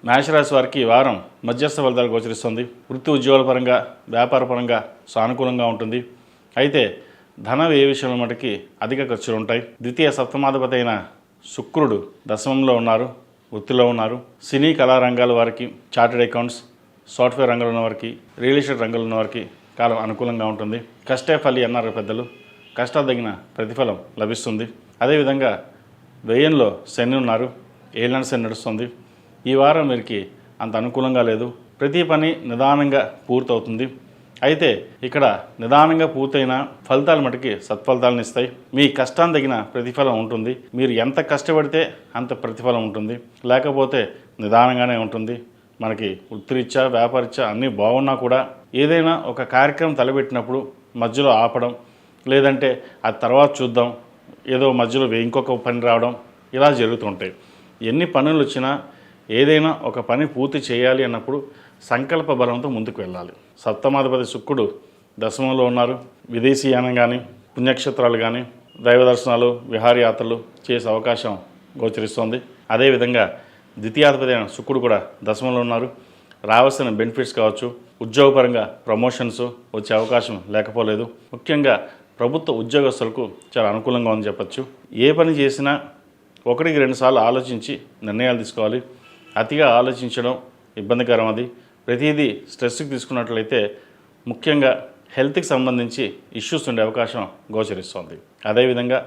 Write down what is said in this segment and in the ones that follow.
మేషరాశి వారికి ఈ వారం మధ్యస్థ ఫలితాలు గోచరిస్తుంది. వృత్తి ఉద్యోగాల పరంగా, వ్యాపార పరంగా సానుకూలంగా ఉంటుంది. అయితే ధన వ్యయ విషయంలో మటుకి అధిక ఖర్చులు ఉంటాయి. ద్వితీయ సప్తమాధిపతి అయిన శుక్రుడు దశమంలో ఉన్నారు, వృత్తిలో ఉన్నారు. సినీ కళా రంగాల వారికి, చార్టెడ్ అకౌంట్స్, సాఫ్ట్వేర్ రంగంలో ఉన్న వారికి, రియల్ ఎస్టేట్ రంగంలో ఉన్న వారికి కాలం అనుకూలంగా ఉంటుంది. కష్టే ఫలి అన్నారు పెద్దలు, కష్టాలు ప్రతిఫలం లభిస్తుంది. అదేవిధంగా వ్యయంలో శని ఉన్నారు, ఏళ్ళ శని నడుస్తుంది. ఈ వారం వీరికి అంత అనుకూలంగా లేదు. ప్రతి పని నిదానంగా పూర్తవుతుంది. అయితే ఇక్కడ నిదానంగా పూర్తయిన ఫలితాలు మటుకి సత్ఫలితాలను ఇస్తాయి. మీ కష్టాన్ని తగిన ప్రతిఫలం ఉంటుంది. మీరు ఎంత కష్టపడితే అంత ప్రతిఫలం ఉంటుంది, లేకపోతే నిదానంగానే ఉంటుంది. మనకి వృత్తిరీత్యా, వ్యాపారరీత్యా అన్నీ బాగున్నా కూడా ఏదైనా ఒక కార్యక్రమం తలపెట్టినప్పుడు మధ్యలో ఆపడం, లేదంటే ఆ తర్వాత చూద్దాం, ఏదో మధ్యలో ఇంకొక పని రావడం, ఇలా జరుగుతుంటాయి. ఎన్ని పనులు వచ్చినా ఏదైనా ఒక పని పూర్తి చేయాలి అన్నప్పుడు సంకల్ప బలంతో ముందుకు వెళ్ళాలి. సప్తమాధిపతి శుక్రుడు దశమంలో ఉన్నారు. విదేశీయానం కానీ, పుణ్యక్షేత్రాలు కానీ, దైవ దర్శనాలు, విహారయాత్రలు చేసే అవకాశం గోచరిస్తోంది. అదేవిధంగా ద్వితీయాధిపతి అయిన శుక్రుడు కూడా దశమంలో ఉన్నారు. రావాల్సిన బెనిఫిట్స్ కావచ్చు, ఉద్యోగపరంగా ప్రమోషన్స్ వచ్చే అవకాశం లేకపోలేదు. ముఖ్యంగా ప్రభుత్వ ఉద్యోగస్తులకు చాలా అనుకూలంగా ఉందని చెప్పచ్చు. ఏ పని చేసినా 1-2 సార్లు ఆలోచించి నిర్ణయాలు తీసుకోవాలి. అతిగా ఆలోచించడం ఇబ్బందికరం. అది ప్రతిదీ స్ట్రెస్కి తీసుకున్నట్లయితే ముఖ్యంగా హెల్త్కి సంబంధించి ఇష్యూస్ ఉండే అవకాశం గోచరిస్తోంది. అదేవిధంగా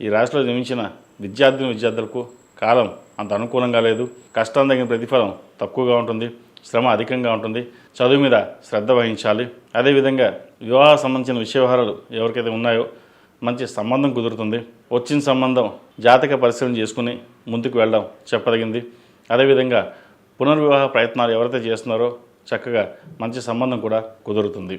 ఈ రాశిలో జన్మించిన విద్యార్థులకు కాలం అంత అనుకూలంగా లేదు. కష్టం తగిన ప్రతిఫలం తక్కువగా ఉంటుంది, శ్రమ అధికంగా ఉంటుంది. చదువు మీద శ్రద్ధ వహించాలి. అదేవిధంగా వివాహ సంబంధించిన విషయ వ్యవహారాలు ఎవరికైతే ఉన్నాయో మంచి సంబంధం కుదురుతుంది. వచ్చిన సంబంధం జాతక పరిశీలన చేసుకుని ముందుకు వెళ్ళడం చెప్పదగింది. అదేవిధంగా పునర్వివాహ ప్రయత్నాలు ఎవరైతే చేస్తున్నారో చక్కగా మంచి సంబంధం కూడా కుదురుతుంది.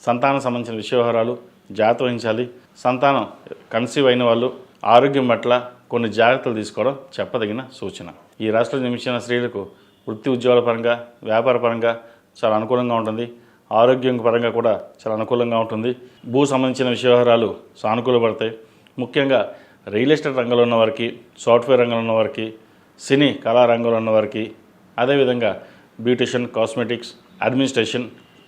సంతానం సంబంధించిన విషయ వ్యవహారాలు జాగ్రత్త వహించాలి. సంతానం కన్సీవ్ అయిన వాళ్ళు ఆరోగ్యం పట్ల కొన్ని జాగ్రత్తలు తీసుకోవడం చెప్పదగిన సూచన. ఈ రాష్ట్రంలో జన్మించిన స్త్రీలకు వృత్తి ఉద్యోగాల పరంగా, వ్యాపార పరంగా చాలా అనుకూలంగా ఉంటుంది. ఆరోగ్యం పరంగా కూడా చాలా అనుకూలంగా ఉంటుంది. భూ సంబంధించిన విషయ వ్యవహారాలు సానుకూలపడతాయి. ముఖ్యంగా రియల్ ఎస్టేట్ రంగంలో ఉన్న వారికి, సాఫ్ట్వేర్ రంగంలో ఉన్న వారికి, సినీ కళా రంగంలో ఉన్న వారికి, అదేవిధంగా బ్యూటిషియన్, కాస్మెటిక్స్, అడ్మినిస్ట్రేషన్,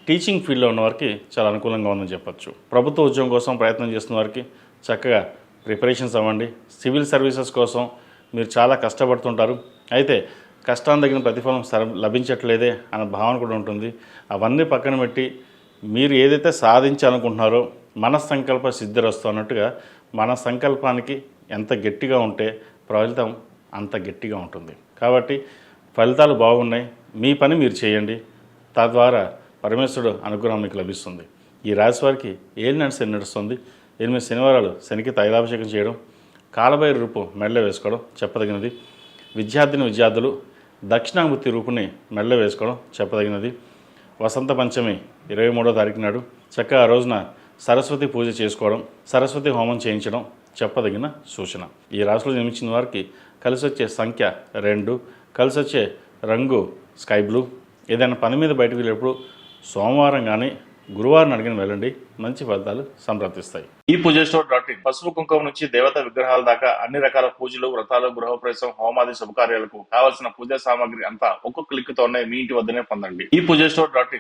టీచింగ్ ఫీల్డ్లో ఉన్న వారికి చాలా అనుకూలంగా ఉందని చెప్పచ్చు. ప్రభుత్వ ఉద్యోగం కోసం ప్రయత్నం చేస్తున్న వారికి చక్కగా ప్రిపరేషన్స్ అవ్వండి. సివిల్ సర్వీసెస్ కోసం మీరు చాలా కష్టపడుతుంటారు. అయితే కష్టాన్ని తగిన ప్రతిఫలం లభించట్లేదే అన్న భావన కూడా ఉంటుంది. అవన్నీ పక్కన పెట్టి మీరు ఏదైతే సాధించాలనుకుంటున్నారో మనస్సంకల్ప సిద్ధిరస్తు అన్నట్టుగా మన సంకల్పానికి ఎంత గట్టిగా ఉంటే ఫలితం అంత గట్టిగా ఉంటుంది. కాబట్టి ఫలితాలు బాగున్నాయి, మీ పని మీరు చేయండి. తద్వారా పరమేశ్వరుడు అనుగ్రహం మీకు లభిస్తుంది. ఈ రాశి వారికి ఏలినాటి శని నడుస్తుంది. 8 శనివారాలు శనికి తైలాభిషేకం చేయడం, కాలభైరవ రూపం మెడలో వేసుకోవడం చెప్పదగినది. విద్యార్థులు దక్షిణామూర్తి రూపుని మెడలో వేసుకోవడం చెప్పదగినది. వసంత పంచమి 23వ తారీఖు నాడు చక్కగా ఆ రోజున సరస్వతి పూజ చేసుకోవడం, సరస్వతి హోమం చేయించడం చెప్పదగిన సూచన. ఈ రాశిలో జన్మించిన వారికి కలిసి వచ్చే సంఖ్య 2, కలిసి వచ్చే రంగు స్కై బ్లూ. ఏదైనా పని మీద బయటకు వెళ్ళేప్పుడు సోమవారం కానీ గురువారం అడిగిన వెళ్ళండి, మంచి ఫలితాలు సంప్రాప్తిస్తాయి. ఈ పూజస్టోర్.in పసుపు కుంకుమ నుంచి దేవతా విగ్రహాల దాకా అన్ని రకాల పూజలు, వ్రతాలు, గృహప్రవేశం, హోమాది శుభకార్యాలకు కావాల్సిన పూజా సామాగ్రి అంతా ఒక్కొక్క క్లిక్ తోనే మీ ఇంటి వద్దనే పొందండి. ఈ పూజస్టోర్.in